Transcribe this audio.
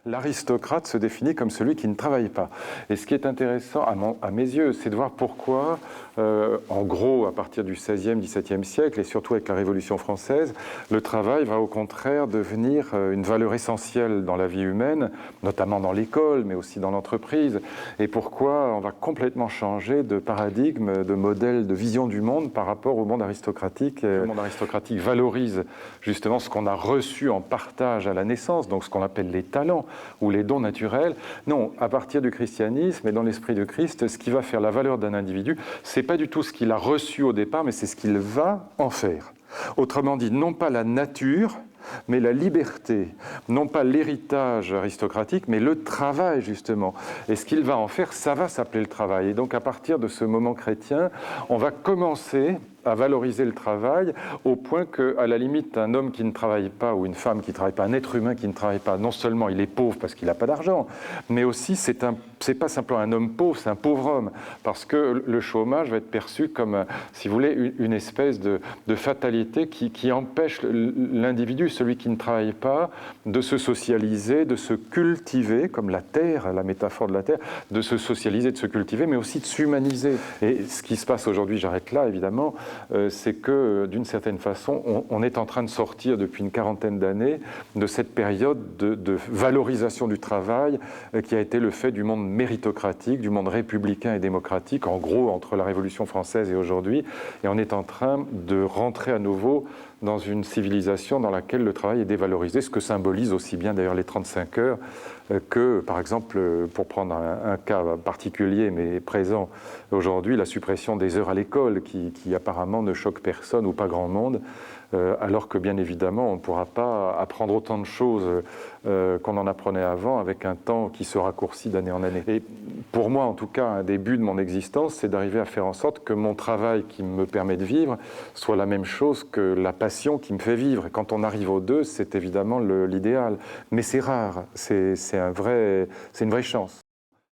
l'aristocrate se définit comme celui qui ne travaille pas. Et ce qui est intéressant, à mes yeux, c'est de voir pourquoi, en gros, à partir du XVIe, XVIIe siècle, et surtout avec la Révolution française, le travail va au contraire devenir une valeur essentielle dans la vie humaine, notamment dans l'école, mais aussi dans l'entreprise, et pourquoi on va complètement changer de paradigme, de modèle, de vision du monde par rapport au monde aristocratique. Le monde aristocratique valorise justement ce qu'on a reçu en partage à la naissance, donc ce qu'on appelle les talents ou les dons naturels. Non, à partir du christianisme et dans l'esprit de Christ, ce qui va faire la valeur d'un individu, c'est pas du tout ce qu'il a reçu au départ, mais c'est ce qu'il va en faire. Autrement dit, non pas la nature, mais la liberté, non pas l'héritage aristocratique, mais le travail justement. Et ce qu'il va en faire, ça va s'appeler le travail. Et donc à partir de ce moment chrétien, on va commencer à valoriser le travail au point qu'à la limite, un homme qui ne travaille pas ou une femme qui ne travaille pas, un être humain qui ne travaille pas, non seulement il est pauvre parce qu'il n'a pas d'argent, mais aussi c'est pas simplement un homme pauvre, c'est un pauvre homme, parce que le chômage va être perçu comme, si vous voulez, une espèce de fatalité qui empêche l'individu, celui qui ne travaille pas, de se socialiser, de se cultiver, comme la terre, la métaphore de la terre, de se socialiser, de se cultiver, mais aussi de s'humaniser. Et ce qui se passe aujourd'hui, j'arrête là évidemment, c'est que d'une certaine façon, on est en train de sortir depuis une quarantaine d'années de cette période de valorisation du travail qui a été le fait du monde méritocratique, du monde républicain et démocratique, en gros entre la Révolution française et aujourd'hui, et on est en train de rentrer à nouveau dans une civilisation dans laquelle le travail est dévalorisé, ce que symbolise aussi bien d'ailleurs les 35 heures que, par exemple, pour prendre un cas particulier mais présent aujourd'hui, la suppression des heures à l'école qui apparemment ne choque personne ou pas grand monde, alors que bien évidemment on ne pourra pas apprendre autant de choses qu'on en apprenait avant avec un temps qui se raccourcit d'année en année. Et pour moi en tout cas, un des buts de mon existence, c'est d'arriver à faire en sorte que mon travail qui me permet de vivre soit la même chose que la passion qui me fait vivre. Et quand on arrive aux deux, c'est évidemment l'idéal. Mais c'est rare, c'est une vraie chance.